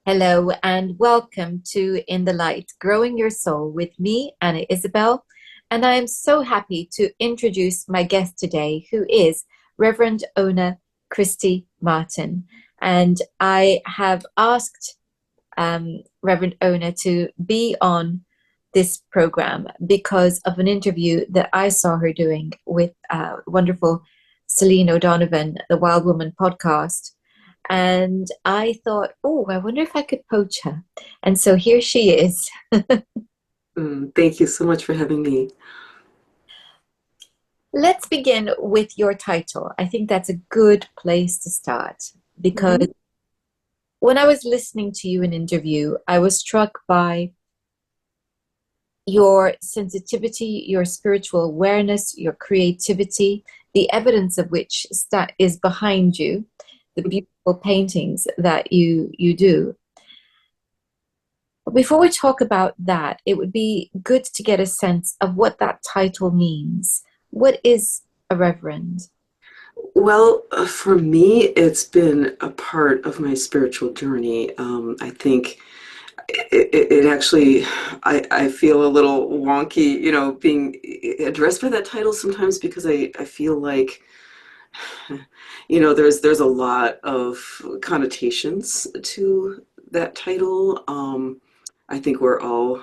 Hello and welcome to In the Light, Growing Your Soul with me, Anna Isabel. And I am so happy to introduce my guest today, who is Reverend Ona Christie Martin. And I have asked Reverend Ona to be on this program because of an interview that I saw her doing with wonderful Celine O'Donovan, the Wild Woman podcast. And I thought, oh, I wonder if I could poach her. And so here she is. Thank you so much for having me. Let's begin with your title. I think that's a good place to start because Mhm. when I was listening to you in interview, I was struck by your sensitivity, your spiritual awareness, your creativity, the evidence of which is behind you, the beautiful paintings that you do. But before we talk about that, it would be good to get a sense of what that title means. What is a reverend? Well, for me, it's been a part of my spiritual journey. I think it actually, I feel a little wonky, being addressed by that title sometimes because I feel like, there's a lot of connotations to that title. I think we're all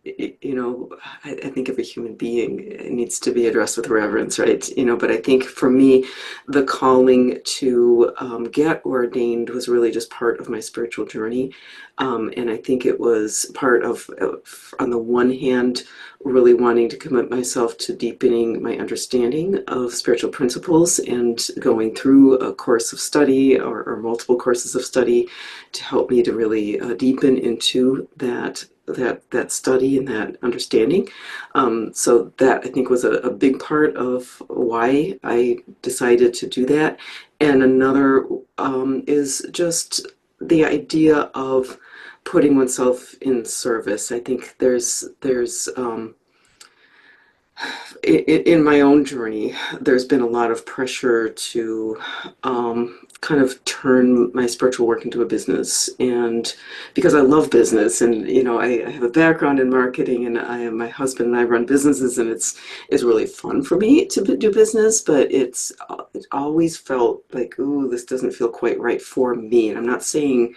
you know, I think every human being needs to be addressed with reverence, right? But I think for me, the calling to get ordained was really just part of my spiritual journey. And I think it was part of, on the one hand, really wanting to commit myself to deepening my understanding of spiritual principles and going through a course of study or multiple courses of study to help me to really deepen into that study and that understanding. So that I think was a big part of why I decided to do that. And another is just the idea of putting oneself in service. I think there's in my own journey, there's been a lot of pressure to kind of turn my spiritual work into a business. And because I love business, and I have a background in marketing, and my husband and I run businesses, and it's really fun for me to do business. But it always felt like, ooh, this doesn't feel quite right for me. And I'm not saying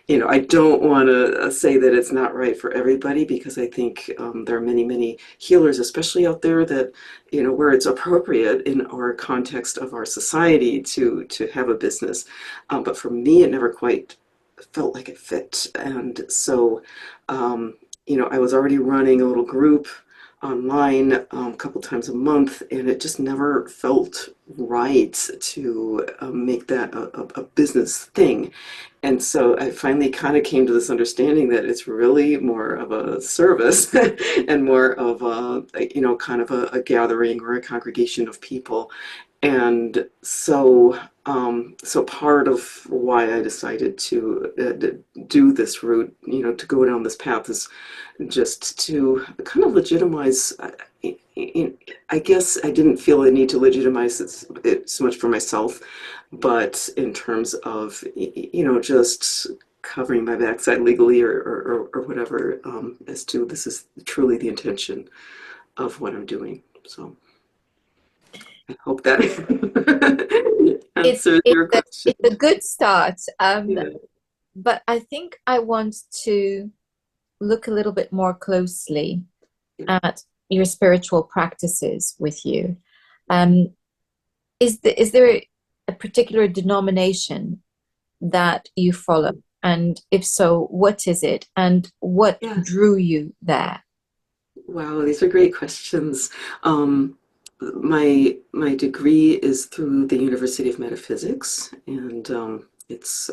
I don't want to say that it's not right for everybody because I think there are many, many healers, especially out there, that where it's appropriate in our context of our society to have a business. But for me, it never quite felt like it fit, and so I was already running a little group online a couple times a month, and it just never felt right to make that a business thing. And so I finally kind of came to this understanding that it's really more of a service and more of kind of a gathering or a congregation of people. And so part of why I decided to do this route, to go down this path, is just to kind of legitimize. I guess I didn't feel a need to legitimize it so much for myself, but in terms of, just covering my backside legally or whatever, as to this is truly the intention of what I'm doing. So I hope that It's answers it's your a, question. it's a good start. Yeah. But I think I want to look a little bit more closely Yeah. at your spiritual practices with you. Um, is there a particular denomination that you follow? And if so, what is it? And what Yeah. drew you there? Wow, these are great questions. My degree is through the University of Metaphysics, and it's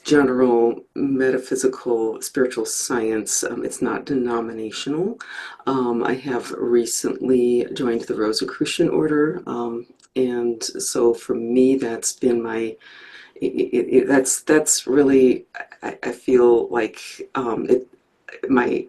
general metaphysical spiritual science. It's not denominational. I have recently joined the Rosicrutian order, and so for me, that's been that's really, I feel like it my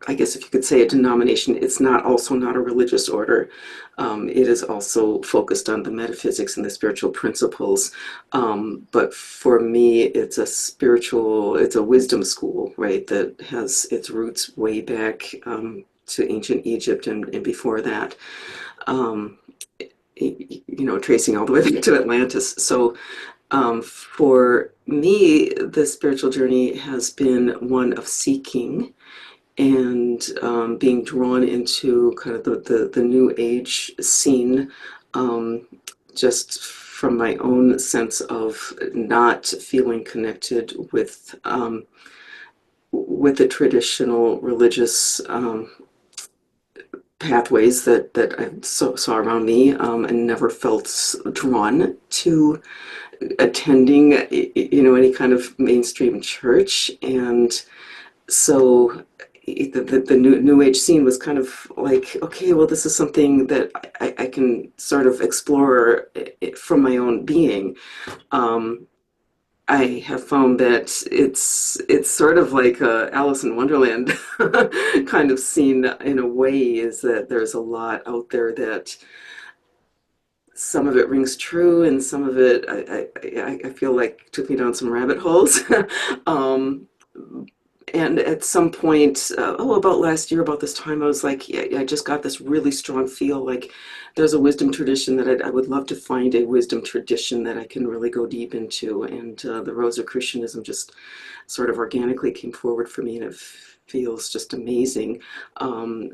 I guess if you could say a denomination, it's not also not a religious order. It is also focused on the metaphysics and the spiritual principles. But for me, it's a wisdom school, right, that has its roots way back to ancient Egypt and before that, um, tracing all the way back to Atlantis. So for me, the spiritual journey has been one of seeking and being drawn into kind of the new age scene, um, just from my own sense of not feeling connected with the traditional religious pathways that I saw around me, and never felt drawn to attending, any kind of mainstream church. And so the new age scene was kind of like, okay, well, this is something that I can sort of explore from my own being. Um, I have found that it's sort of like a Alice in Wonderland kind of scene in a way, is that there's a lot out there that some of it rings true, and some of it I feel like took me down some rabbit holes. um, and at some point, about last year, about this time, I was like, yeah, I just got this really strong feel like there's a wisdom tradition that I would love to find a wisdom tradition that I can really go deep into. And the Rosicrutianism just sort of organically came forward for me, and it feels just amazing.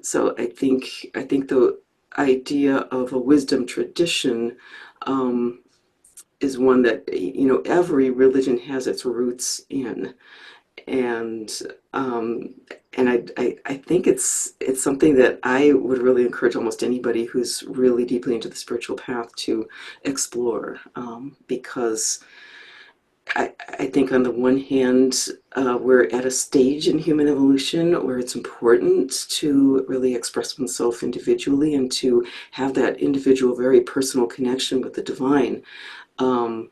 So I think the idea of a wisdom tradition is one that every religion has its roots in, and um, and I think it's something that I would really encourage almost anybody who's really deeply into the spiritual path to explore, because I think on the one hand, we're at a stage in human evolution where it's important to really express oneself individually and to have that individual, very personal connection with the divine. Um,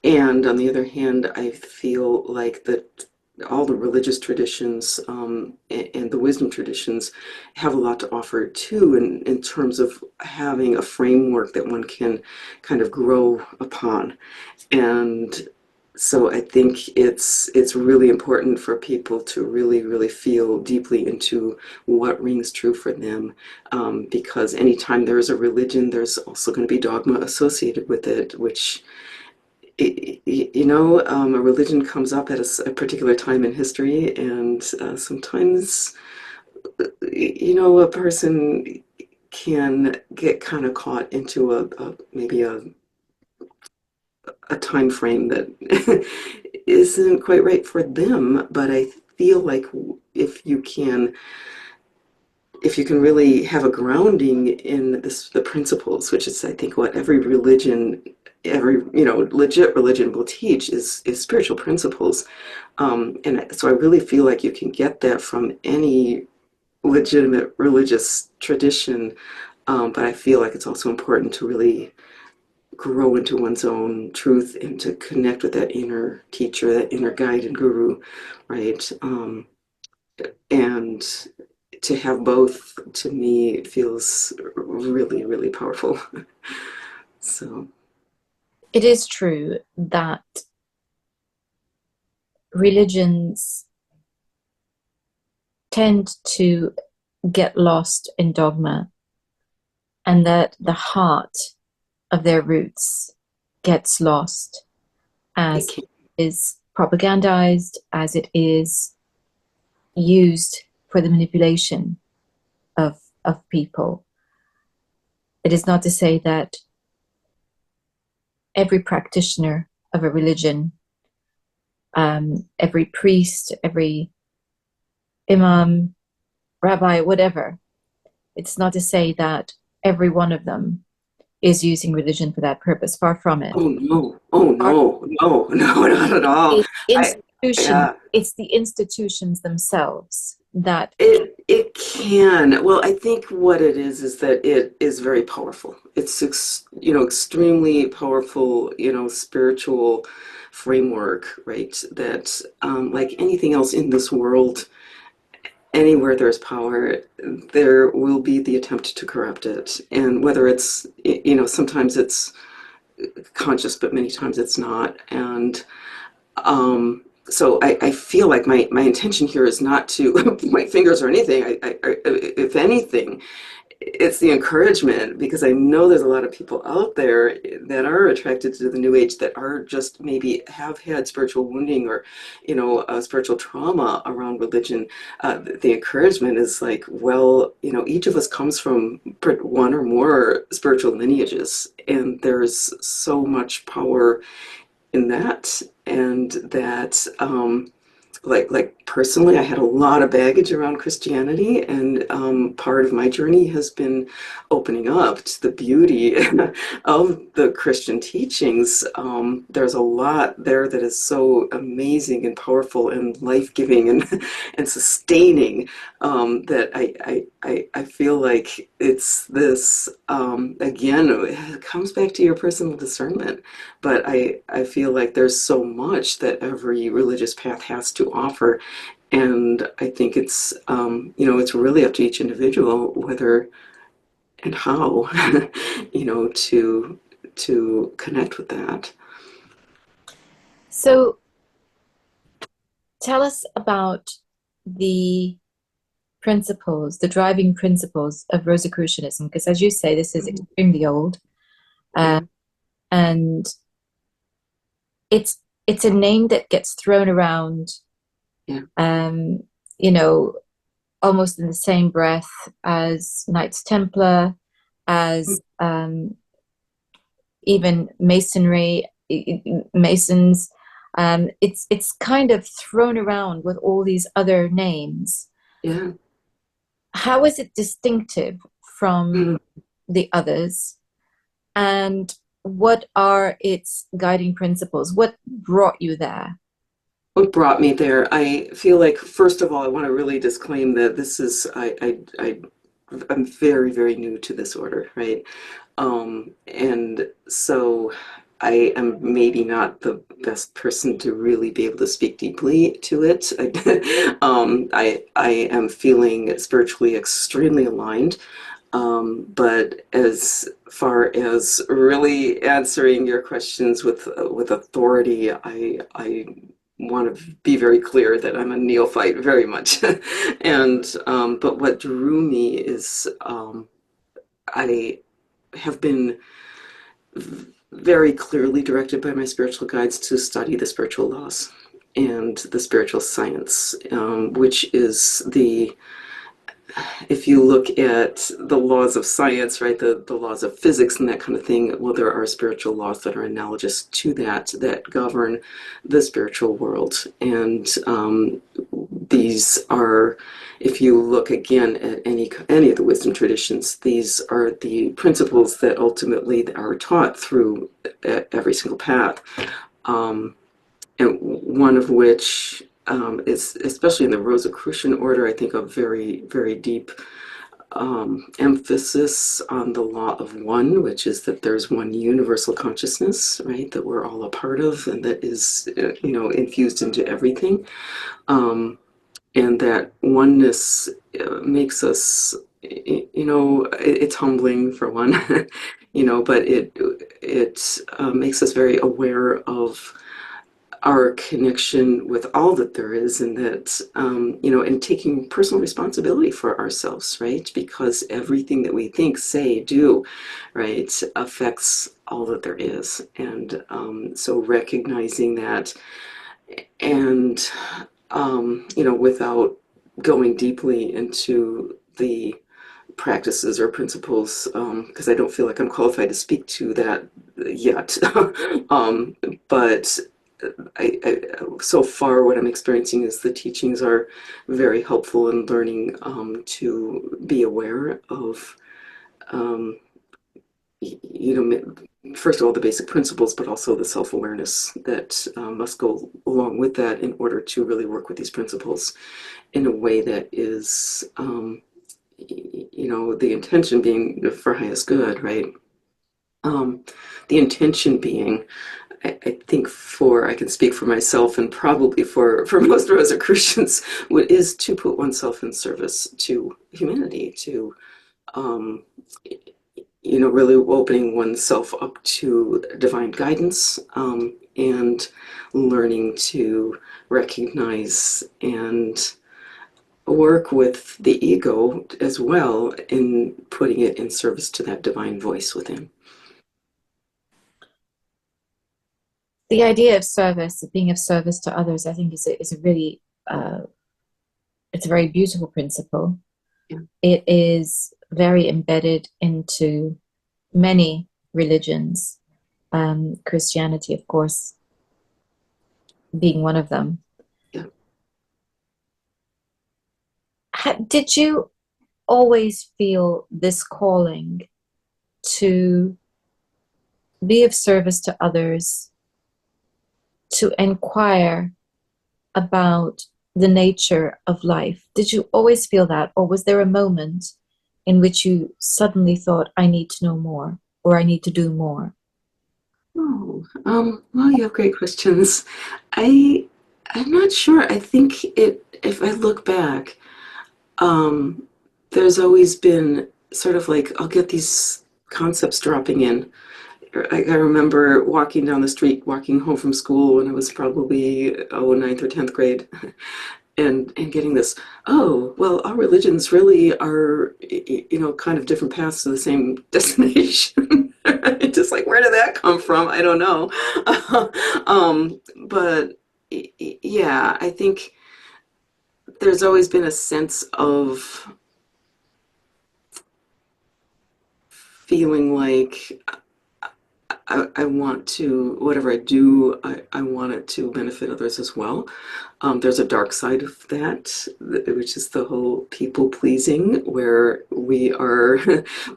and on the other hand, I feel like that all the religious traditions, and the wisdom traditions have a lot to offer too, in terms of having a framework that one can kind of grow upon. And so I think it's really important for people to really, really feel deeply into what rings true for them, because anytime there is a religion, there's also going to be dogma associated with it, which a religion comes up at a particular time in history, and sometimes, a person can get kind of caught into maybe a time frame that isn't quite right for them. But I feel like if you can if you can really have a grounding in the principles, which is, I think, what every religion, every legit religion will teach, is spiritual principles. And so I really feel like you can get that from any legitimate religious tradition. But I feel like it's also important to really grow into one's own truth and to connect with that inner teacher, that inner guide and guru, right? And to have both, to me, feels really, really powerful. So, It is true that religions tend to get lost in dogma, and that the heart of their roots gets lost it as can, it is propagandized, as it is used for the manipulation of people. It is not to say that every practitioner of a religion, every priest, every imam, rabbi, whatever, it's not to say that every one of them is using religion for that purpose. Far from it. oh no, oh Far no, no, no, not at all. the I, institution, yeah, it's the institutions themselves that it can. Well, I think what it is that it is very powerful. It's extremely powerful, spiritual framework, right? That like anything else in this world, anywhere there's power, there will be the attempt to corrupt it. And whether it's, sometimes it's conscious, but many times it's not. And so I feel like my intention here is not to point fingers or anything. If anything, it's the encouragement, because I know there's a lot of people out there that are attracted to the new age that are just maybe have had spiritual wounding or spiritual trauma around religion. The encouragement is like, well, each of us comes from one or more spiritual lineages, and there's so much power in that. And that like personally, I had a lot of baggage around Christianity, and part of my journey has been opening up to the beauty of the Christian teachings. There's a lot there that is so amazing and powerful and life-giving and and sustaining, that I feel like it's this, again, it comes back to your personal discernment. But I feel like there's so much that every religious path has to offer. And I think it's really up to each individual whether and how, to connect with that. So tell us about the principles, the driving principles of Rosicrucianism, because as you say, this is Mhm. extremely old, uh, Yeah, and it's a name that gets thrown around, yeah, um, you know, almost in the same breath as Knights Templar, mm, as even Masonry, Masons. It's kind of thrown around with all these other names. yeah. How is it distinctive from Mm. the others? And what are its guiding principles? What brought you there? What brought me there? I feel like, first of all, I want to really disclaim that this is, I'm very, very new to this order, right? And so I am maybe not the best person to really be able to speak deeply to it. I am feeling spiritually extremely aligned. But as far as really answering your questions with authority, I want to be very clear that I'm a neophyte, very much. And but what drew me is, I have been very clearly directed by my spiritual guides to study the spiritual laws and the spiritual science, which is the if you look at the laws of science, right, the laws of physics and that kind of thing, well, there are spiritual laws that are analogous to that govern the spiritual world. And these are, if you look again at any of the wisdom traditions, these are the principles that ultimately are taught through every single path. Um, and one of which is, especially in the Rosicrucian order, I think a very, very deep emphasis on the law of one, which is that there's one universal consciousness, right, that we're all a part of, and that is, infused into everything. Um, and that oneness makes us, it's humbling for one, but it makes us very aware of our connection with all that there is, and that and taking personal responsibility for ourselves, right, because everything that we think, say, do, right, affects all that there is. And so recognizing that, and without going deeply into the practices or principles, because I don't feel like I'm qualified to speak to that yet. um, but so far, what I'm experiencing is the teachings are very helpful in learning to be aware of, um, first of all, the basic principles, but also the self-awareness that must go along with that in order to really work with these principles in a way that is, the intention being for highest good, right? The intention being I think I can speak for myself and probably for most Rosicrucians, what is to put oneself in service to humanity, to um, really opening oneself up to divine guidance, and learning to recognize and work with the ego as well in putting it in service to that divine voice within. The idea of service, of being of service to others, I think is a really it's a very beautiful principle. Yeah. It is very embedded into many religions, Christianity, of course, being one of them. Yeah. Did you always feel this calling to be of service to others, to inquire about the nature of life? Did you always feel that, or was there a moment in which you suddenly thought, I need to know more, or I need to do more? Oh, well, you have great questions. I, I'm not sure. I think if I look back, um, there's always been sort of like, I'll get these concepts dropping in. I remember walking down the street, walking home from school when I was probably, ninth or 10th grade, and getting this, oh, well, our religions really are, kind of different paths to the same destination. Right? Just like, where did that come from? I don't know. But yeah, I think there's always been a sense of feeling like I want to, whatever I do, I want it to benefit others as well. There's a dark side of that, which is the whole people pleasing, where we are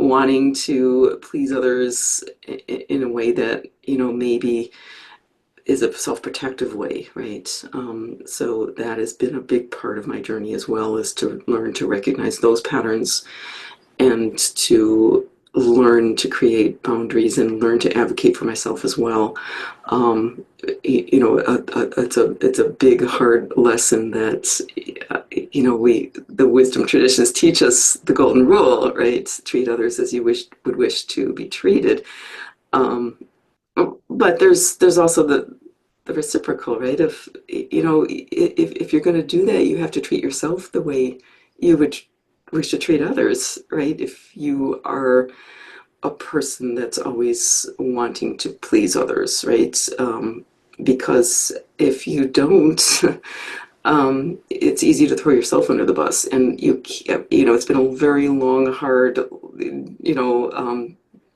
wanting to please others in a way that, maybe is a self-protective way, right? So that has been a big part of my journey as well, is to learn to recognize those patterns and to learn to create boundaries and learn to advocate for myself as well. It's a big hard lesson that we the wisdom traditions teach us the golden rule, right? Treat others as you would wish to be treated. Um, but there's also the reciprocal, right? Of if you're going to do that, you have to treat yourself the way you would wish to treat others, right? If you are a person that's always wanting to please others, right? Because if you don't, it's easy to throw yourself under the bus, and it's been a very long, hard,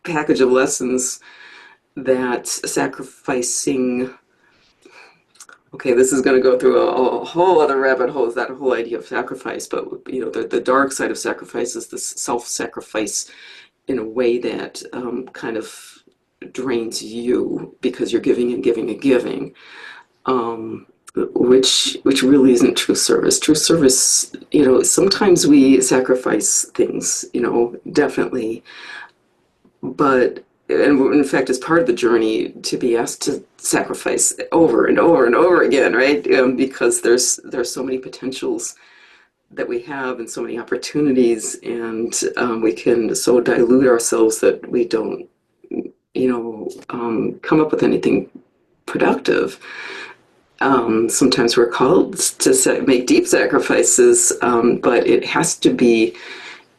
package of lessons that sacrificing. Okay, this is going to go through a whole other rabbit hole, is that whole idea of sacrifice. But, the dark side of sacrifice is the self-sacrifice in a way that kind of drains you because you're giving and giving and giving, which really isn't true service. True service, sometimes we sacrifice things, definitely, but and in fact, it's part of the journey to be asked to sacrifice over and over and over again, right? Because there's so many potentials that we have and so many opportunities, and we can so dilute ourselves that we don't, come up with anything productive. Sometimes we're called to make deep sacrifices, but it has to be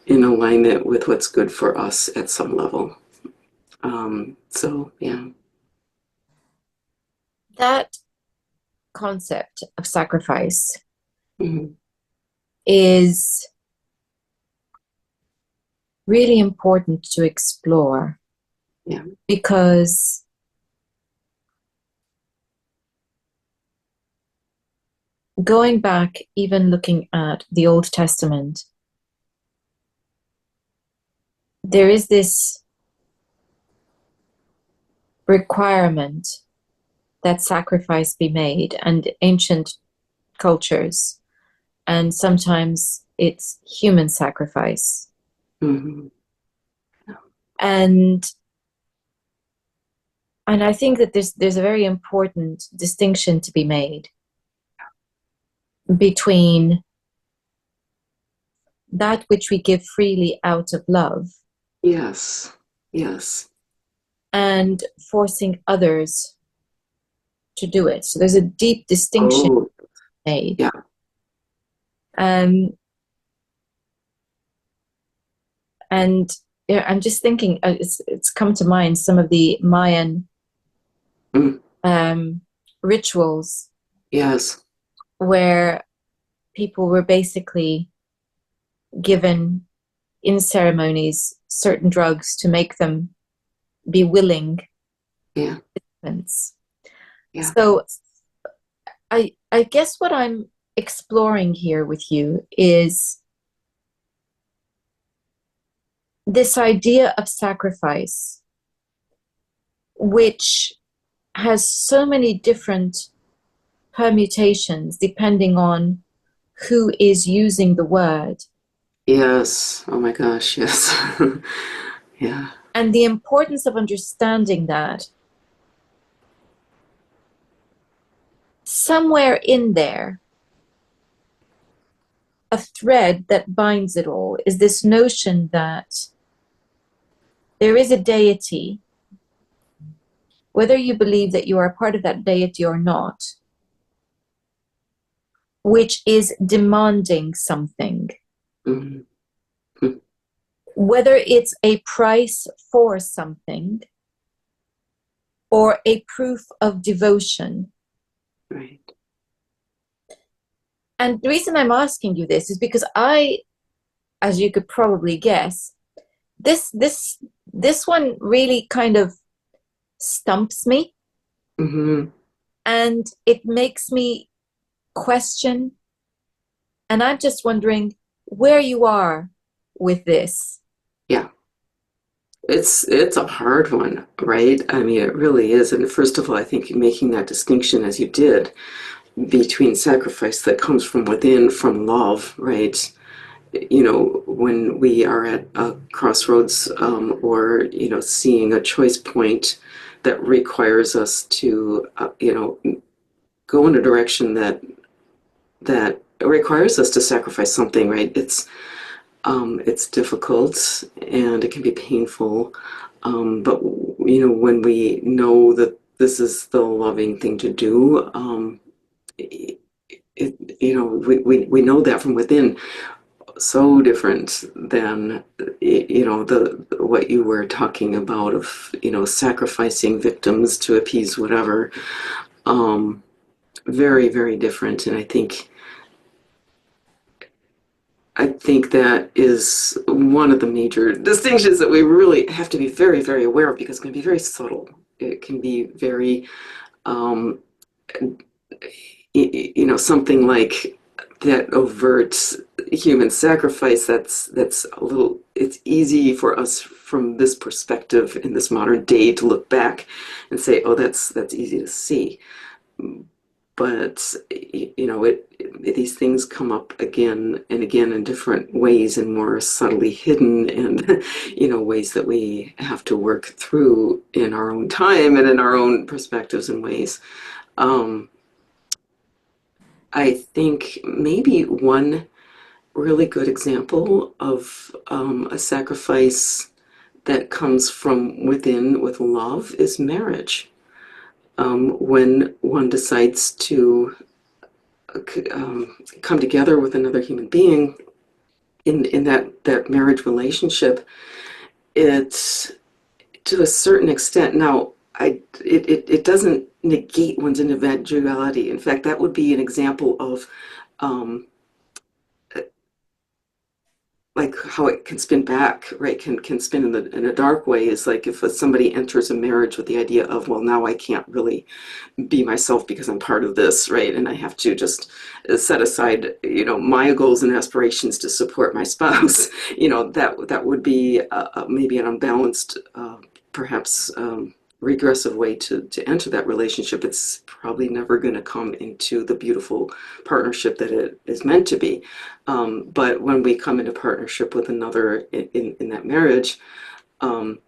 in alignment with what's good for us at some level. So yeah. That concept of sacrifice Mhm. is really important to explore Yeah. because going back, even looking at the Old Testament, there is this requirement that sacrifice be made, and ancient cultures, and sometimes it's human sacrifice. Hmm. And And I think that there's a very important distinction to be made between that which we give freely out of love Yes. Yes. and forcing others to do it. So there's a deep distinction Oh, made. yeah. Um, and yeah, I'm just thinking, it's come to mind some of the Mayan Mm, um, rituals yes. where people were basically given in ceremonies certain drugs to make them be willing Yeah. participants. Yeah. So I guess what I'm exploring here with you is this idea of sacrifice, which has so many different permutations depending on who is using the word, Yes. Oh my gosh. Yes. Yeah. and the importance of understanding that somewhere in there, a thread that binds it all is this notion that there is a deity, whether you believe that you are a part of that deity or not, which is demanding something, Mhm. whether it's a price for something or a proof of devotion. Right. And the reason I'm asking you this is because I, as you could probably guess, this this this one really kind of stumps me, Hmm. and it makes me question, and I'm just wondering where you are with this. Yeah. It's a hard one, right? I mean, it really is. And first of all, I think making that distinction as you did between sacrifice that comes from within, from love, right? You know, when we are at a crossroads, or, you know, seeing a choice point that requires us to, you know, go in a direction that requires us to sacrifice something, right? It's difficult and it can be painful. But you know, when we know that this is the loving thing to do, it, you know, we know that from within. So different than, you know, the what you were talking about of, you know, sacrificing victims to appease whatever. Um, Very, very different. And I think that is one of the major distinctions that we really have to be very, very aware of, because it can be very subtle. It can be very, um, you know, something like that overt human sacrifice. That's a little. It's easy for us from this perspective in this modern day to look back and say, "Oh, that's easy to see." But you know, these things come up again and again in different ways and more subtly hidden, and you know, ways that we have to work through in our own time and in our own perspectives and ways. um, I think maybe one really good example of a sacrifice that comes from within with love is marriage. When one decides to come together with another human being in that marriage relationship, it's to a certain extent. Now, it doesn't negate one's individuality. In fact, that would be an example of um, like how it can spin back, right? Can spin in a dark way. Is like if somebody enters a marriage with the idea of, well, now I can't really be myself because I'm part of this, right? And I have to just set aside, you know, my goals and aspirations to support my spouse. You know, that would be maybe an unbalanced, perhaps regressive way to enter that relationship. It's probably never going to come into the beautiful partnership that it is meant to be. But when we come into partnership with another in that marriage, um,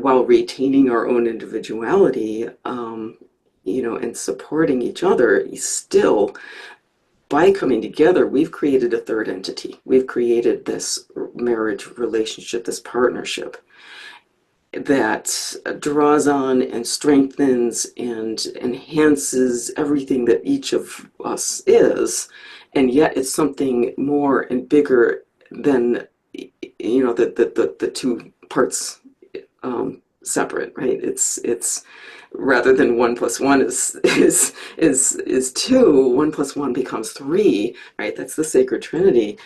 while retaining our own individuality, and supporting each other, still, by coming together, we've created a third entity. We've created this marriage relationship, this partnership that draws on and strengthens and enhances everything that each of us is, and yet it's something more and bigger than the two parts separate, right? It's rather than one plus one is two, one plus one becomes three, right? That's the sacred Trinity.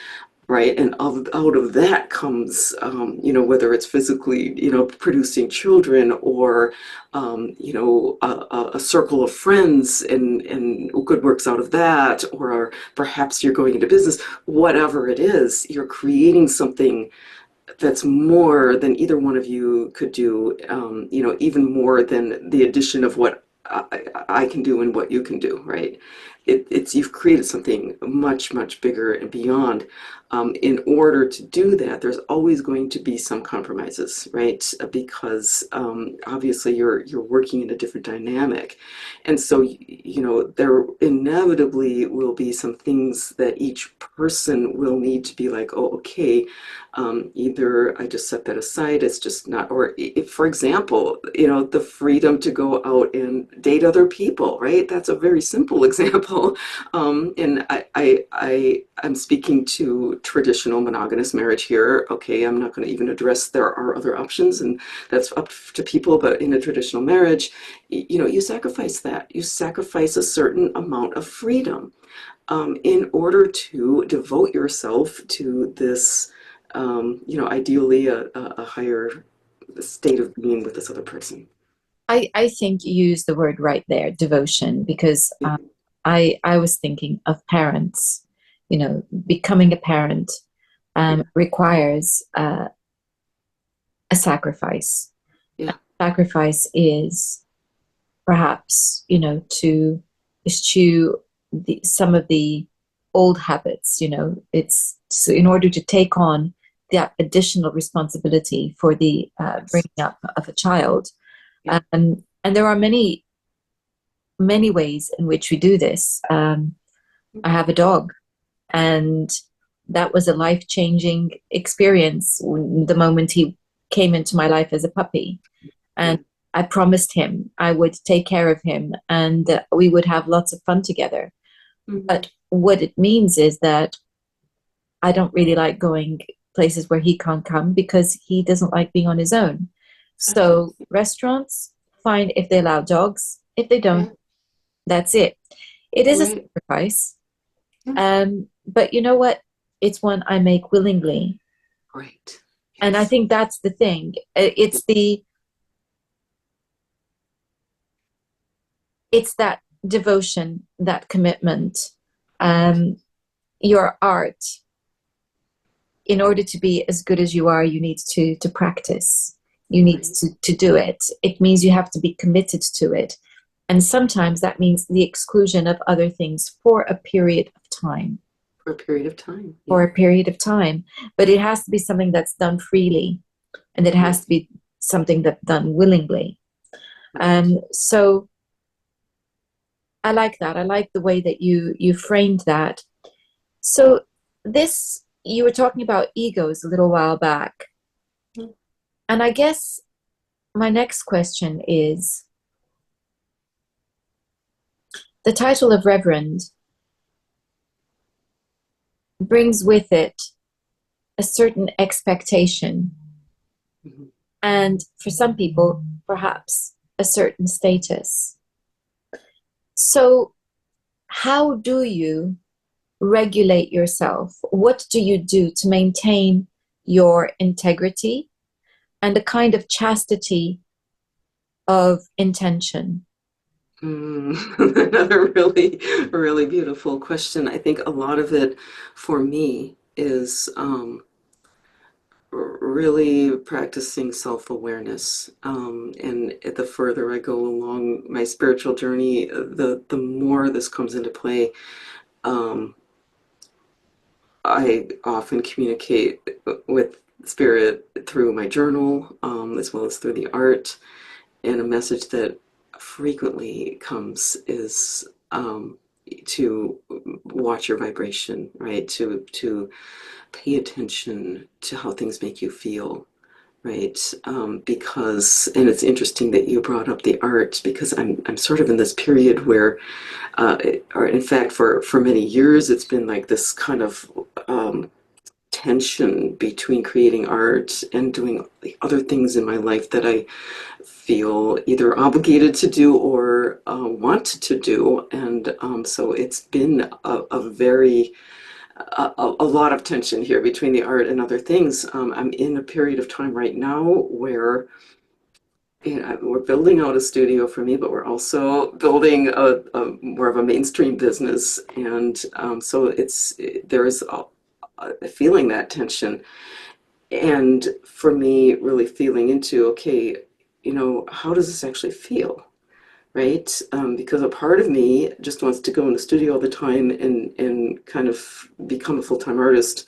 Right, and out of that comes, whether it's physically, producing children, or, a circle of friends, and good works out of that, or perhaps you're going into business. Whatever it is, you're creating something that's more than either one of you could do, even more than the addition of what I can do and what you can do, right? It's you've created something much, much bigger and beyond. In order to do that, there's always going to be some compromises, right? Because obviously you're working in a different dynamic, and so there inevitably will be some things that each person will need to be like, oh, okay, either I just set that aside, it's just not, or if, for example, the freedom to go out and date other people, right? That's a very simple example. And I'm speaking to traditional monogamous marriage here. Okay, I'm not going to even address there are other options, and that's up to people, but in a traditional marriage, you sacrifice that. You sacrifice a certain amount of freedom in order to devote yourself to this, ideally a higher state of being with this other person. I think you used the word right there, devotion, because I was thinking of parents. Becoming a parent Yeah, requires a sacrifice. yeah, Sacrifice is perhaps, to eschew some of the old habits. It's so in order to take on that additional responsibility for the yes, bringing up of a child. yeah, And there are many, many ways in which we do this. I have a dog, and that was a life-changing experience the moment he came into my life as a puppy. yeah. And I promised him I would take care of him, and we would have lots of fun together. Mhm. But what it means is that I don't really like going places where he can't come because he doesn't like being on his own. Exactly. So restaurants, fine if they allow dogs. If they don't, Yeah, that's it. It is a right. sacrifice. Yeah, But you know what? It's one I make willingly. right. And I Yes. think that's the thing. It's that devotion, that commitment. Right. Um, your art, in order to be as good as you are, you need to practice. You need Right. to do it. It means you have to be committed to it. And sometimes that means the exclusion of other things for a period of time. For a period of time. For Yeah. a period of time. But it has to be something that's done freely, and it has Right. to be something that's done willingly. Right. So I like that. I like the way that you framed that. So this you were talking about egos a little while back. Mm. And I guess my next question is the title of Reverend brings with it a certain expectation, Mhm. and for some people, perhaps a certain status. So, how do you regulate yourself? What do you do to maintain your integrity and a kind of chastity of intention? Another really, really beautiful question. I think a lot of it for me is really practicing self-awareness. And the further I go along my spiritual journey, the more this comes into play. Um, I often communicate with spirit through my journal, as well as through the art. And a message that frequently comes is to watch your vibration, right? To pay attention to how things make you feel, right? Because, and it's interesting that you brought up the art, because I'm sort of in this period where, or in fact, for many years, it's been like this kind of tension between creating art and doing the other things in my life that I feel either obligated to do or want to do. And so it's been a very a lot of tension here between the art and other things. I'm in a period of time right now where, you know, we're building out a studio for me, but we're also building a more of a mainstream business, and so there's feeling that tension, and for me, really feeling into, okay, you know, how does this actually feel? Right? Because a part of me just wants to go in the studio all the time and kind of become a full-time artist.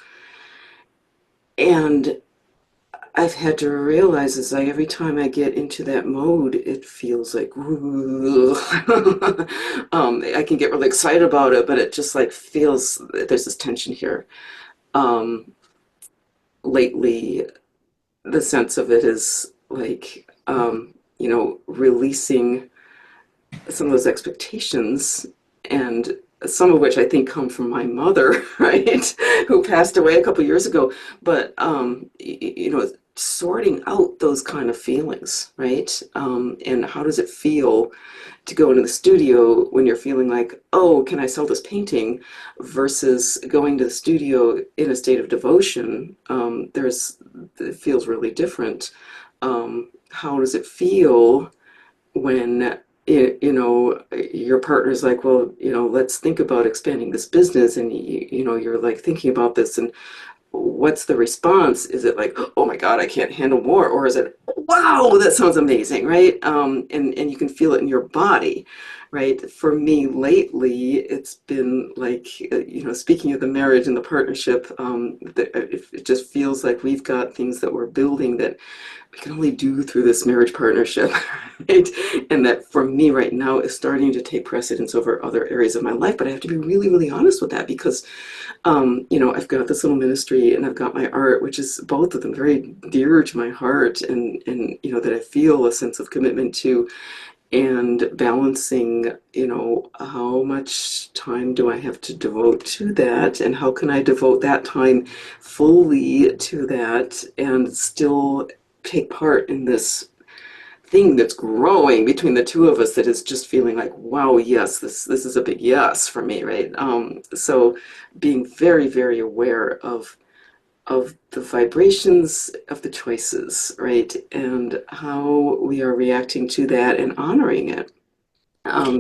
And I've had to realize is like every time I get into that mode, it feels like, I can get really excited about it, but it just like feels there's this tension here. Um, Lately, the sense of it is like, you know, releasing some of those expectations, and some of which I think come from my mother, right, who passed away a couple years ago. But you know, sorting out those kind of feelings, right? And how does it feel to go into the studio when you're feeling like, oh, can I sell this painting, versus going to the studio in a state of devotion? It feels really different. How does it feel when you know, your partner's like, well, you know, let's think about expanding this business, and you know, you're like thinking about this, and what's the response? Is it like, oh my God, I can't handle more? Or is it, wow, that sounds amazing, right? And you can feel it in your body, right? For me lately, it's been like, you know, speaking of the marriage and the partnership, it just feels like we've got things that we're building that we can only do through this marriage partnership, right? And that for me right now is starting to take precedence over other areas of my life. But I have to be really, really honest with that, because you know, I've got this little ministry and I've got my art, which is both of them very dear to my heart, and you know, that I feel a sense of commitment to, and balancing, you know, how much time do I have to devote to that, and how can I devote that time fully to that and still take part in this thing that's growing between the two of us, that is just feeling like, wow, yes, this is a big yes for me, right? So being very, very aware of the vibrations of the choices, right? And how we are reacting to that and honoring it.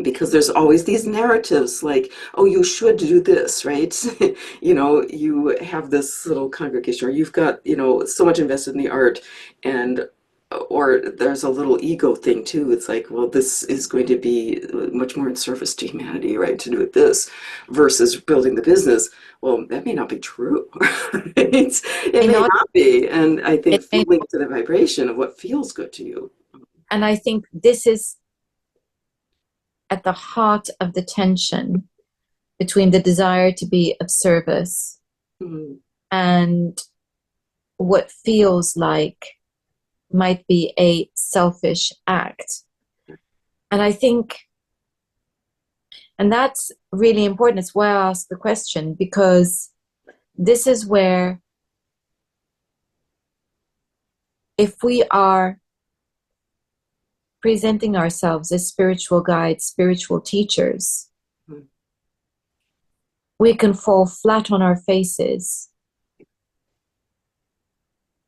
Because there's always these narratives like, oh, you should do this, right? You know, you have this little congregation, or you've got, you know, so much invested in the art, and or there's a little ego thing too. It's like, well, this is going to be much more in service to humanity, right? To do it this versus building the business. Well, that may not be true. It May may not, not be. And I think it may feeling not. to the vibration of what feels good to you. And I think this is at the heart of the tension between the desire to be of service Mhm. and what feels like might be a selfish act. And I think, and that's really important. It's why I asked the question, because this is where, if we are presenting ourselves as spiritual guides, spiritual teachers, Mhm. we can fall flat on our faces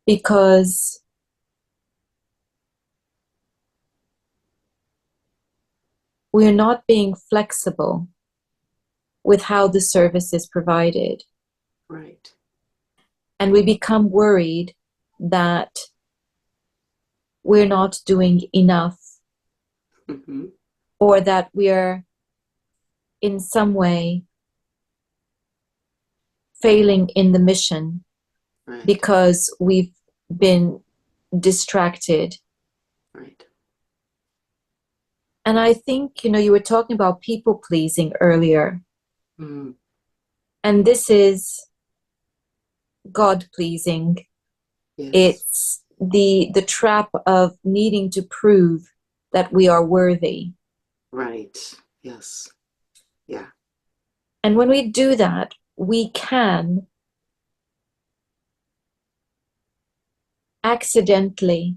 because we're not being flexible with how the service is provided. Right. And we become worried that we're not doing enough, Hmm. or that we're in some way failing in the mission Right. because we've been distracted. Right. And I think, you were talking about people pleasing earlier, Mm, and this is God pleasing. yes. It's the trap of needing to prove that we are worthy. Right. Yes. Yeah. And when we do that, we can accidentally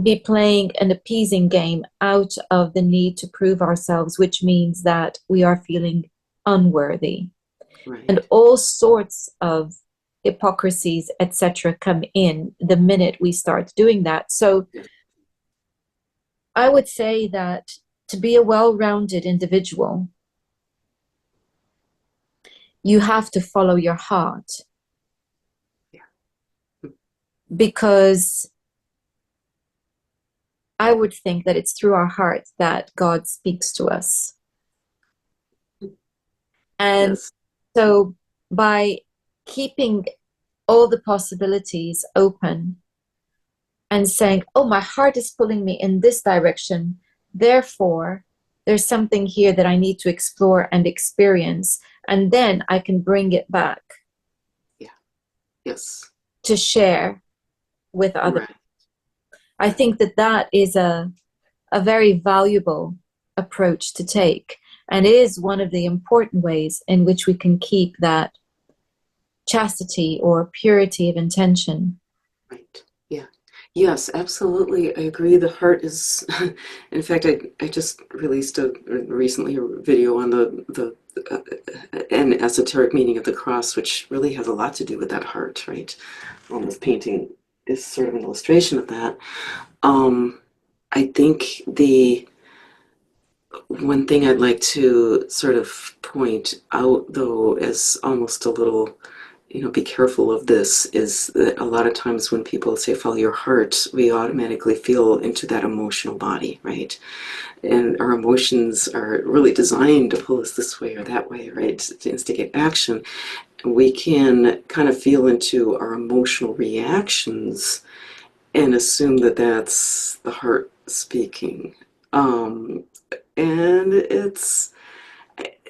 be playing an appeasing game out of the need to prove ourselves, which means that we are feeling unworthy. And Right. all sorts of hypocrisies, etc., come in the minute we start doing that. So Yes. I would say that to be a well-rounded individual, you have to follow your heart, Yeah. because I would think that it's through our heart that God speaks to us. And Yes. so by keeping all the possibilities open and saying, oh, my heart is pulling me in this direction, therefore, there's something here that I need to explore and experience. And then I can bring it back Yeah. Yes. to share with others. Right. I Right. think that that is a very valuable approach to take. And it is one of the important ways in which we can keep that chastity or purity of intention. Right. Yeah. Yes, absolutely. I agree. The heart is, in fact, I just released recently a video on the an esoteric meaning of the cross, which really has a lot to do with that heart, right? This painting is sort of an illustration of that. Um, I think the one thing I'd like to sort of point out, though, as almost a little, be careful of this, is that a lot of times when people say follow your heart, we automatically feel into that emotional body, right? And our emotions are really designed to pull us this way or that way, right? To instigate action. We can kind of feel into our emotional reactions and assume that that's the heart speaking. Um, and it's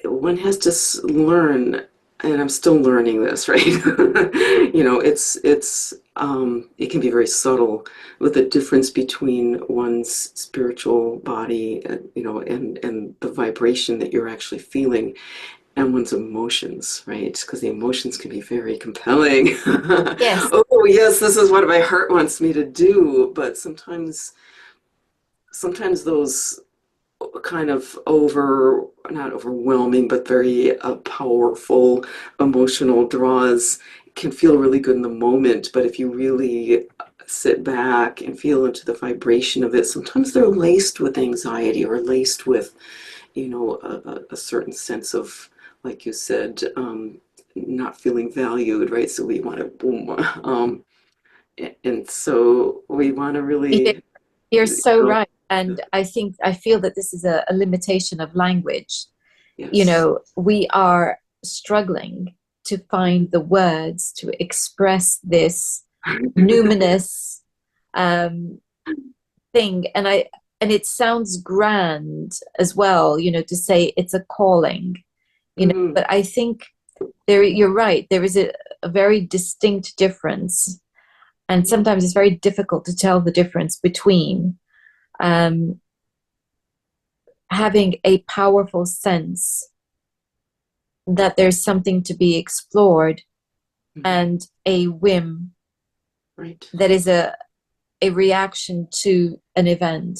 one has to learn, and I'm still learning this, right? It can be very subtle with the difference between one's spiritual body, and the vibration that you're actually feeling, and one's emotions, right? Because the emotions can be very compelling. Yes, Oh, yes, this is what my heart wants me to do, but sometimes those kind of not overwhelming, but very powerful emotional draws can feel really good in the moment. But if you really sit back and feel into the vibration of it, sometimes they're laced with anxiety or laced with, a certain sense of, like you said, not feeling valued, right? So we want to boom. And so we want to you're, really you're so go, right. And I feel that this is a limitation of language. yes. We are struggling to find the words to express this numinous um, thing. And it sounds grand as well, to say it's a calling, Mhm. but I think you're right. There is a very distinct difference. And sometimes it's very difficult to tell the difference between um, having a powerful sense that there's something to be explored Mhm. and a whim Right. that is a reaction to an event.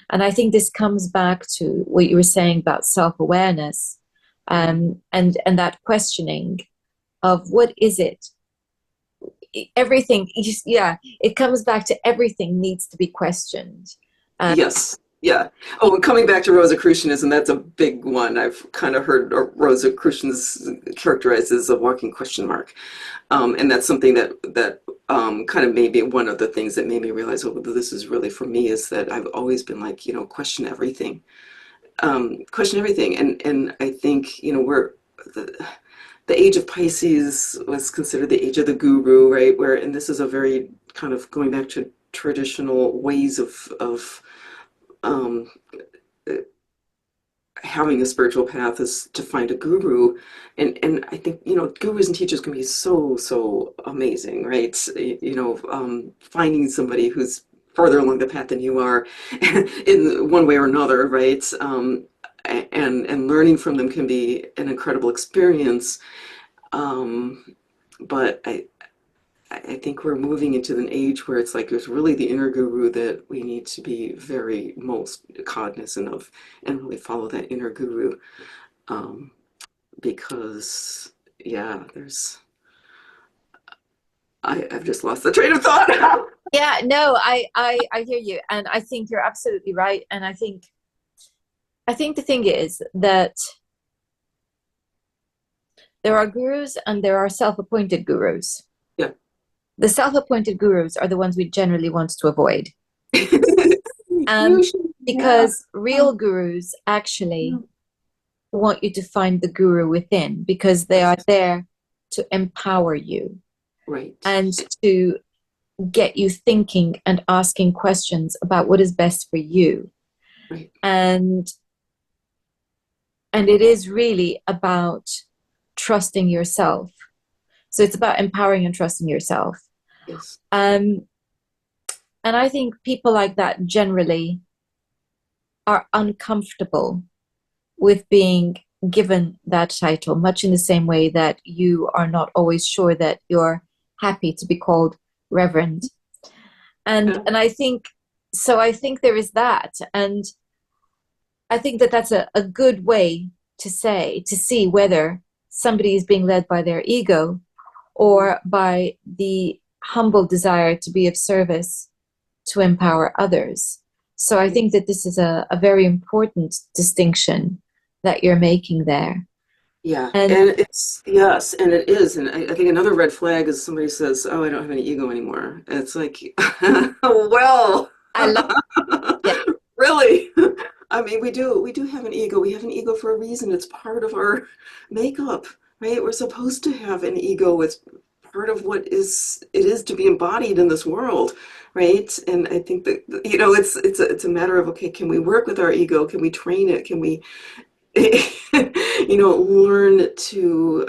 And I think this comes back to what you were saying about self-awareness, Mhm. and that questioning of what is it. Everything, yeah, it comes back to everything needs to be questioned. Yes. Yeah. Oh, and coming back to Rosicrucianism, that's a big one. I've kind of heard Rosicrucians characterized as a walking question mark. And that's something that kind of made me, one of the things that made me realize, oh, this is really for me, is that I've always been like, question everything. Question everything. And I think, the age of Pisces was considered the age of the guru, right? Where, and this is a very kind of going back to traditional ways of um, having a spiritual path is to find a guru. And I think, gurus and teachers can be so amazing, right? Finding somebody who's further along the path than you are in one way or another, right? And learning from them can be an incredible experience. But I think we're moving into an age where it's like there's really the inner guru that we need to be very most cognizant of and really follow that inner guru. Um, because yeah, I've just lost the train of thought. Yeah, no, I hear you, and I think you're absolutely right. And I think the thing is that there are gurus and there are self-appointed gurus. Yeah. The self-appointed gurus are the ones we generally want to avoid. Um, Usually, yeah. because real gurus actually want you to find the guru within, because they are Yes. there to empower you Right. and to get you thinking and asking questions about what is best for you. Right. And it is really about trusting yourself. So it's about empowering and trusting yourself. Yes. Um, and I think people like that generally are uncomfortable with being given that title, much in the same way that you are not always sure that you're happy to be called Reverend. And Yeah. I think so. I think there is that, and I think that that's a good way to see whether somebody is being led by their ego Mhm. or by the humble desire to be of service to empower others. So I think that this is a very important distinction that you're making there. Yeah, And and it's yes, and it is, and I think another red flag is somebody says, "Oh, I don't have any ego anymore." It's like, well, I love, yeah, really? I mean, we do have an ego. We have an ego for a reason. It's part of our makeup, right? We're supposed to have an ego. It's part of what it is to be embodied in this world, right? And I think that it's a matter of, okay, can we work with our ego? Can we train it? Can we learn to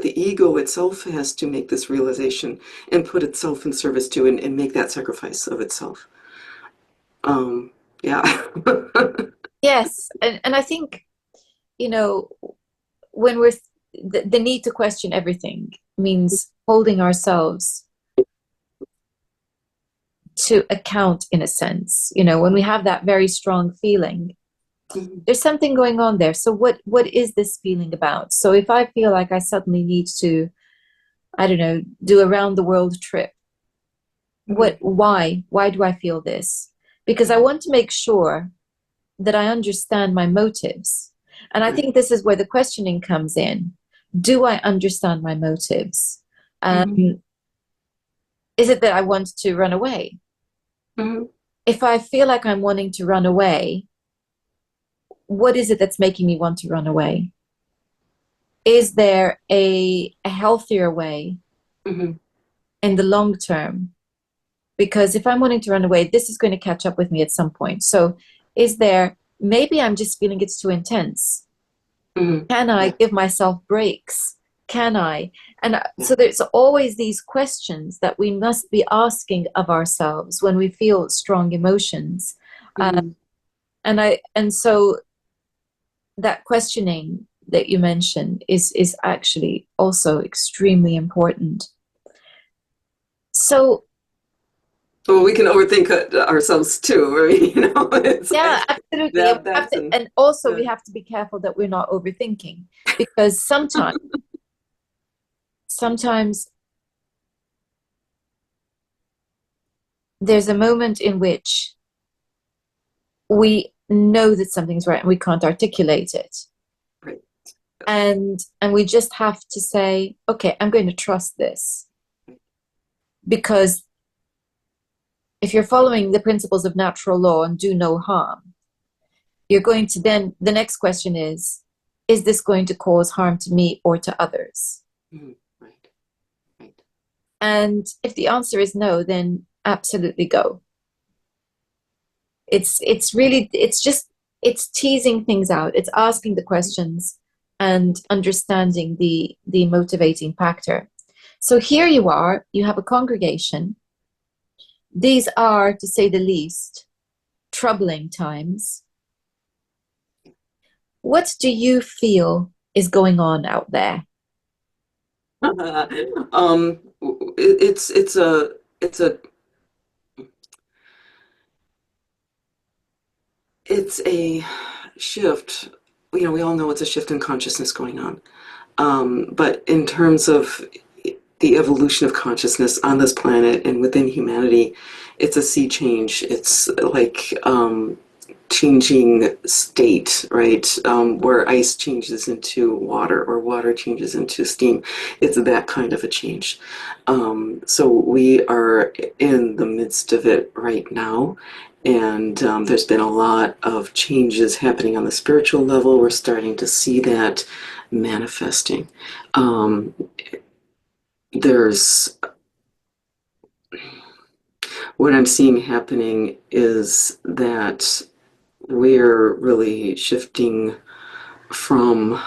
the ego itself has to make this realization and put itself in service to and make that sacrifice of itself. Yeah. yes, and I think you know when the need to question everything means holding ourselves to account in a sense. When we have that very strong feeling, Mhm. there's something going on there. So what is this feeling about? So if I feel like I suddenly need to, I don't know, do a round the world trip, Mhm. why do I feel this? Because I want to make sure that I understand my motives. And I Right. think this is where the questioning comes in. Do I understand my motives? Mhm. Um, is it that I want to run away? Mhm. If I feel like I'm wanting to run away, what is it that's making me want to run away? Is there a healthier way Mhm. in the long term? Because if I'm wanting to run away, this is going to catch up with me at some point. So, maybe I'm just feeling it's too intense. Mhm. Can I Yeah. give myself breaks? Can I? And Yeah. so there's always these questions that we must be asking of ourselves when we feel strong emotions. Uh, Mhm. and so that questioning that you mentioned is actually also extremely important. So Well, we can overthink it ourselves too. I mean, it's yeah, like absolutely. And that. That's an and also uh, we have to be careful that we're not overthinking, because sometimes there's a moment in which we know that something's right and we can't articulate it. right. And we just have to say, okay, I'm going to trust this, because if you're following the principles of natural law and do no harm, you're going to then the next question is, is this going to cause harm to me or to others? Mm, right, right. And if the answer is no, then absolutely go. It's really it's just it's teasing things out. It's asking the questions and understanding the motivating factor. So here you are, you have a congregation. These are, to say the least, troubling times. What do you feel is going on out there? It's a it's a shift. You know, we all know it's a shift in consciousness going on. But in terms of the evolution of consciousness on this planet and within humanity, it's a sea change. It's like changing state, right? Where ice changes into water or water changes into steam. It's that kind of a change. So we are in the midst of it right now. And there's been a lot of changes happening on the spiritual level. We're starting to see that manifesting. Um, there's what I'm seeing happening is that we're really shifting from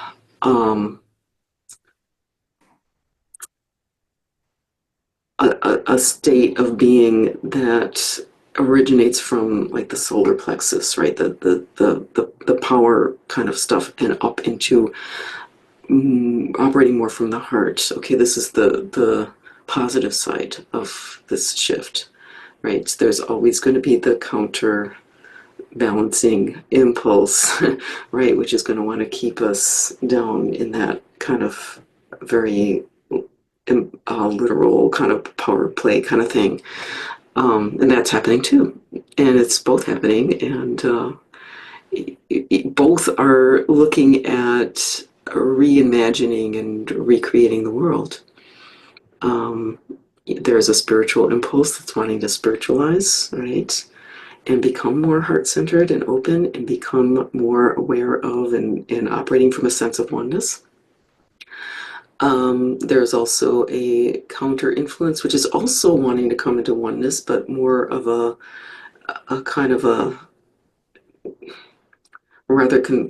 a state of being that originates from like the solar plexus, right? The power kind of stuff, and up into operating more from the heart. Okay, this is the positive side of this shift, right? There's always going to be the counter balancing impulse, right, which is going to want to keep us down in that kind of very literal kind of power play kind of thing. And that's happening too. And it's both happening, and both are looking at reimagining and recreating the world. Um, there's a spiritual impulse that's wanting to spiritualize, right? And become more heart-centered and open and become more aware of and operating from a sense of oneness. There's also a counter influence, which is also wanting to come into oneness, but more of a kind of a rather than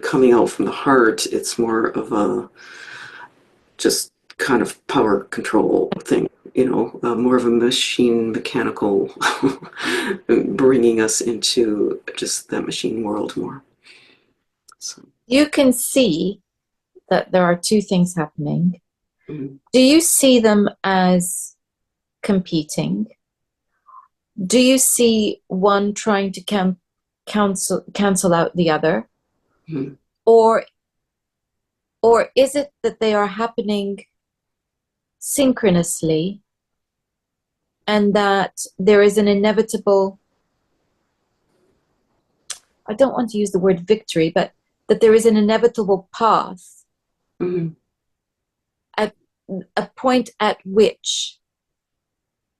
coming out from the heart. It's more of a just kind of power control thing, you know, more of a machine mechanical, bringing us into just that machine world more. So, You can see that there are two things happening. mm, Do you see them as competing? Do you see one trying to cancel out the other? mm, Or or is it that they are happening synchronously and that there is an inevitable, I don't want to use the word victory, but that there is an inevitable path mm, at a point at which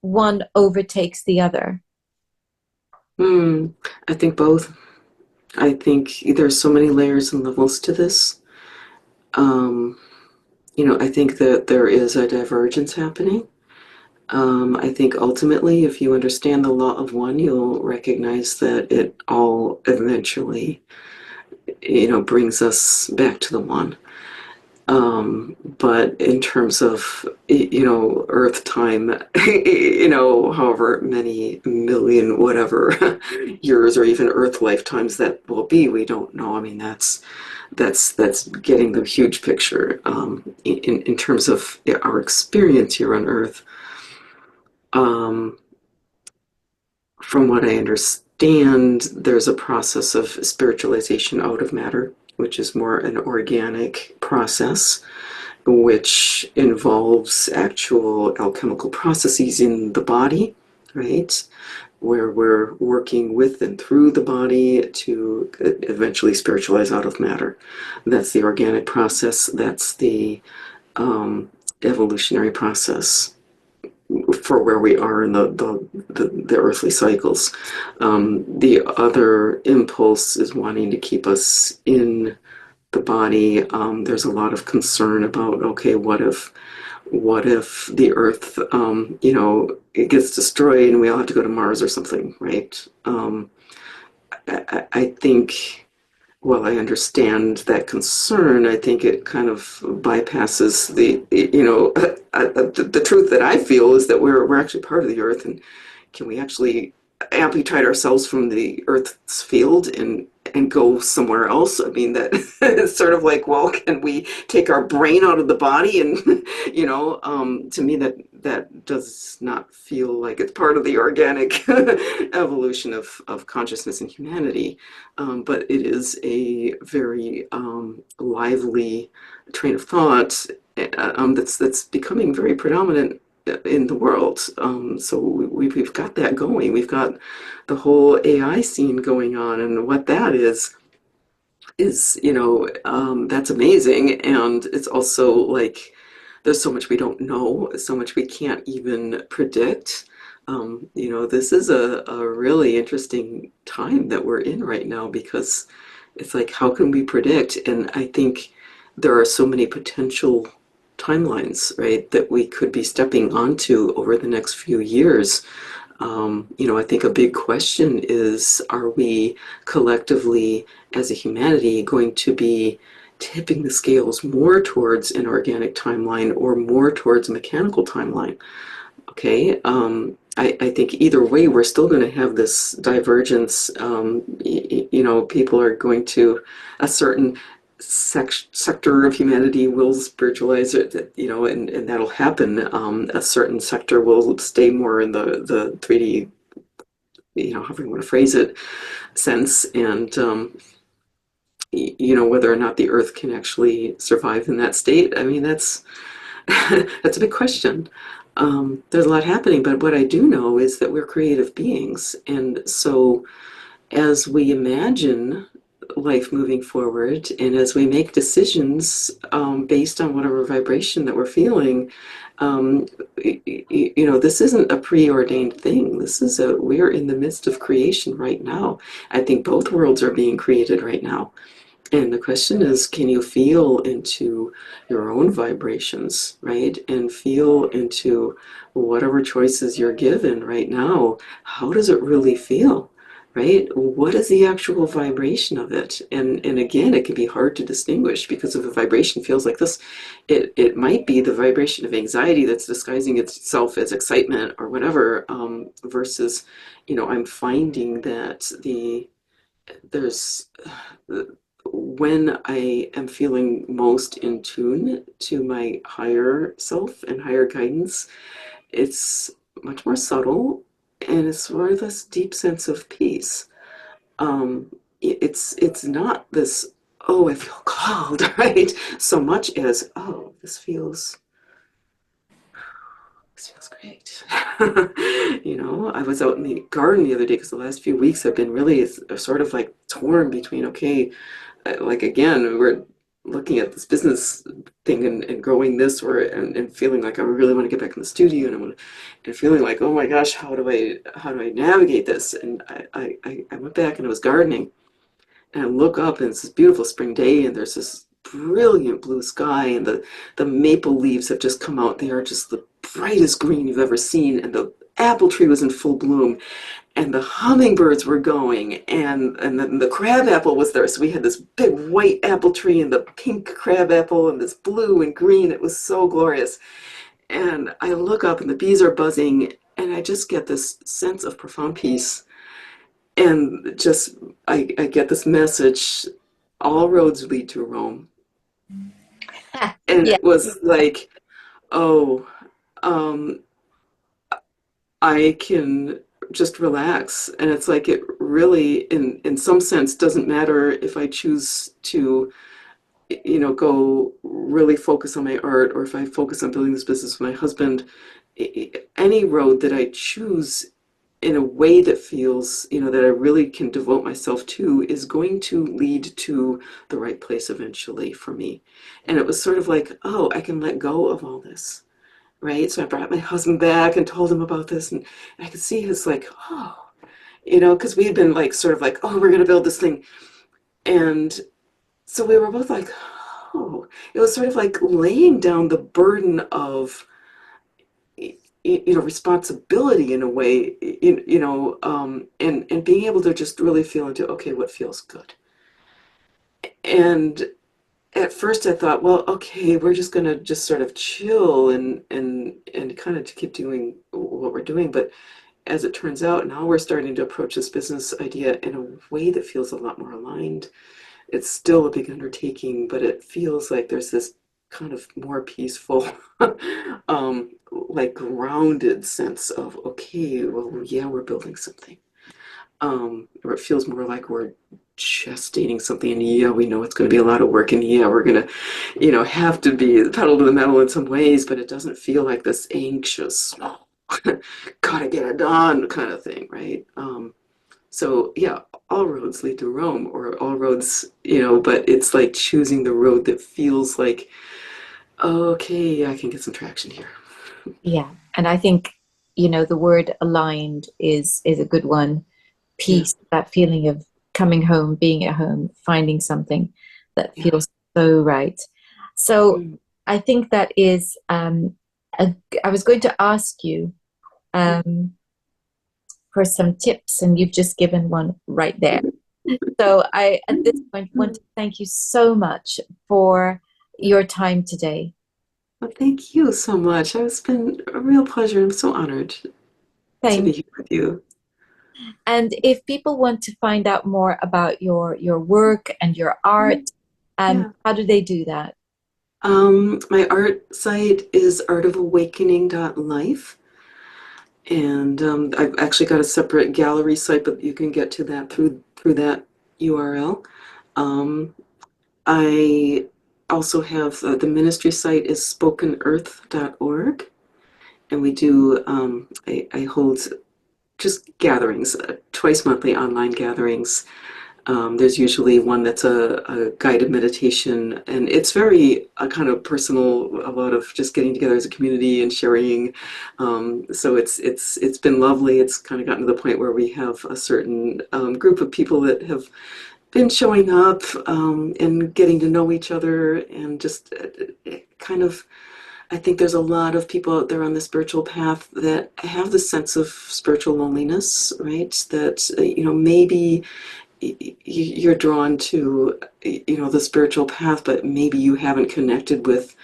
one overtakes the other? mm. I think both. I think there's so many layers and levels to this. Um, you know, I think that there is a divergence happening. I think ultimately, if you understand the law of one, you'll recognize that it all eventually, you know, brings us back to the one. But in terms of, you know, Earth time, you know, however many million, whatever years or even Earth lifetimes that will be, we don't know. I mean, that's getting the huge picture. In terms of our experience here on Earth. Um, from what I understand, there's a process of spiritualization out of matter, which is more an organic process, which involves actual alchemical processes in the body, right? Where we're working with and through the body to eventually spiritualize out of matter. That's the organic process. That's the evolutionary process. for where we are in the earthly cycles. The other impulse is wanting to keep us in the body. There's a lot of concern about, okay, what if the Earth, it gets destroyed and we all have to go to Mars or something, right? I think, well, I understand that concern. I think it kind of bypasses the truth that I feel is that we're actually part of the Earth, and can we actually amputate ourselves from the Earth's field and go somewhere else? I mean, that it's sort of like, well, can we take our brain out of the body? And to me, that does not feel like it's part of the organic evolution of consciousness and humanity. But it is a very lively train of thought that's becoming very predominant in the world. So we've got that going. We've got the whole AI scene going on, and what that is that's amazing. And it's also like there's so much we don't know, so much we can't even predict. This is a really interesting time that we're in right now, because it's like, how can we predict? And I think there are so many potential timelines, right, that we could be stepping onto over the next few years. I think a big question is, are we collectively, as a humanity, going to be tipping the scales more towards an organic timeline or more towards a mechanical timeline? Okay. I think either way, we're still going to have this divergence. People are going to, a certain sector of humanity will spiritualize it, and that'll happen. A certain sector will stay more in the 3D, however you want to phrase it, sense. And, whether or not the Earth can actually survive in that state, I mean, that's that's a big question. There's a lot happening, but what I do know is that we're creative beings. And so as we imagine life moving forward, and as we make decisions based on whatever vibration that we're feeling, this isn't a preordained thing. We're in the midst of creation right now. I think both worlds are being created right now. And the question is, can you feel into your own vibrations, right? And feel into whatever choices you're given right now. How does it really feel, right? What is the actual vibration of it? And again, it can be hard to distinguish, because if a vibration feels like this, it might be the vibration of anxiety that's disguising itself as excitement or whatever, versus, I'm finding that there's when I am feeling most in tune to my higher self and higher guidance, it's much more subtle, and it's for this deep sense of peace. It's not this, oh, I feel called, right? So much as, oh, this feels great. I was out in the garden the other day, because the last few weeks I've been really sort of like torn between, okay, like again, we're looking at this business thing and growing this, and feeling like I really want to get back in the studio, and feeling like, oh my gosh, how do I navigate this? And I went back and I was gardening, and I look up, and it's this beautiful spring day, and there's this brilliant blue sky, and the maple leaves have just come out. They are just the brightest green you've ever seen, and the apple tree was in full bloom, and the hummingbirds were going, and then the crabapple was there. So we had this big white apple tree, and the pink crabapple, and this blue and green. It was so glorious. And I look up, and the bees are buzzing, and I just get this sense of profound peace. And just, I get this message: all roads lead to Rome. And Yeah. it was like, oh, um, I can just relax. And it's like, it really, in some sense, doesn't matter if I choose to, go really focus on my art, or if I focus on building this business with my husband. Any road that I choose in a way that feels, that I really can devote myself to, is going to lead to the right place eventually for me. And it was sort of like, oh, I can let go of all this, right? So I brought my husband back and told him about this, and I could see his like, oh, because we had been like sort of like, oh, we're gonna build this thing, and so we were both like, oh, it was sort of like laying down the burden of responsibility in a way, and being able to just really feel into, okay, what feels good. And at first I thought, well, okay, we're just gonna just sort of chill and kind of keep doing what we're doing. But as it turns out, now we're starting to approach this business idea in a way that feels a lot more aligned. It's still a big undertaking, but it feels like there's this kind of more peaceful, like grounded sense of, okay, well, yeah, we're building something. Or it feels more like we're gestating something, and yeah, we know it's going to be a lot of work, and yeah, we're going to, have to be pedal to the metal in some ways, but it doesn't feel like this anxious, gotta get it done kind of thing, right? So yeah, all roads lead to Rome, or all roads, but it's like choosing the road that feels like, okay, I can get some traction here. Yeah. And I think, the word aligned is a good one. Yeah, Peace, that feeling of coming home, being at home, finding something that yeah. feels so right. So Mm, I think that is, a, I was going to ask you um, for some tips, and you've just given one right there. So I, at this point, want mm. to thank you so much for your time today. Well, thank you so much. It's been a real pleasure. I'm so honored to be Thank. here with you. And if people want to find out more about your work and your art, Mhm. Yeah. how do they do that? My art site is artofawakening.life, and I've actually got a separate gallery site, but you can get to that through that URL. Um, I also have the ministry site is spokenearth.org, and we do I hold just gatherings, twice monthly online gatherings. There's usually one that's a guided meditation, and it's very kind of personal. A lot of just getting together as a community and sharing. So it's been lovely. It's kind of gotten to the point where we have a certain group of people that have been showing up and getting to know each other, and just kind of. I think there's a lot of people out there on the spiritual path that have the sense of spiritual loneliness, right? That maybe you're drawn to the spiritual path, but maybe you haven't connected with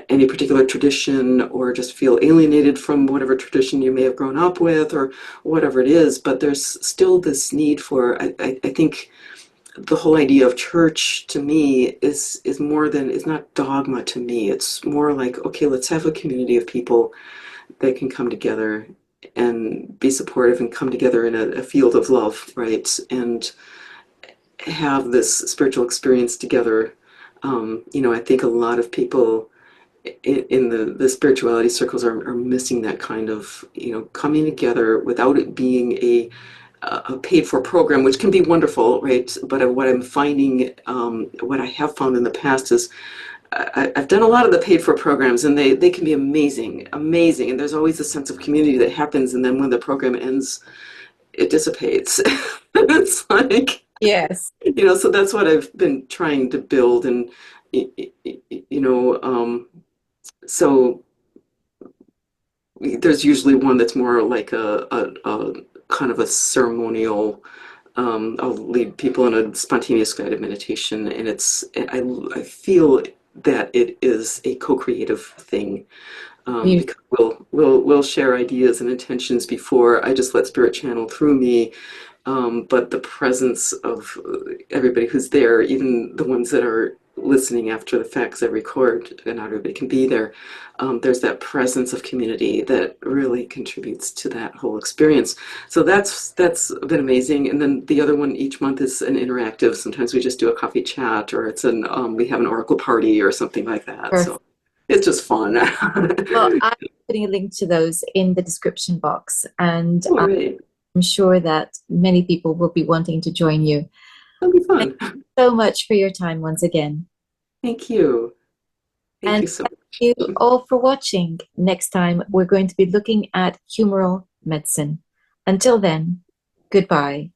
any particular tradition, or just feel alienated from whatever tradition you may have grown up with, or whatever it is. But there's still this need for, I think the whole idea of church to me is more than, is not dogma to me. It's more like, okay, let's have a community of people that can come together and be supportive and come together in a field of love, right? And have this spiritual experience together. I think a lot of people in the spirituality circles are missing that kind of, coming together without it being a paid for program, which can be wonderful, right? But what I'm finding, what I have found in the past is I've done a lot of the paid for programs, and they can be amazing, amazing. And there's always a sense of community that happens. And then when the program ends, it dissipates. It's like, Yes. so that's what I've been trying to build. And so there's usually one that's more like a kind of a ceremonial. I'll lead people in a spontaneous guided meditation, and I feel that it is a co-creative thing, Beautiful. because we'll share ideas and intentions before I just let spirit channel through me. But the presence of everybody who's there, even the ones that are listening after the fact, 'cause I record and not everybody can be there, there's that presence of community that really contributes to that whole experience. So that's been amazing. And then the other one each month is an interactive. Sometimes we just do a coffee chat, or we have an oracle party or something like that. Perfect. So it's just fun. Well, I'm putting a link to those in the description box, and All right. I'm sure that many people will be wanting to join you. That'll be Thank fun. you so much for your time once again. Thank you. Thank And you so much. you all for watching. Next time, we're going to be looking at humoral medicine. Until then, goodbye.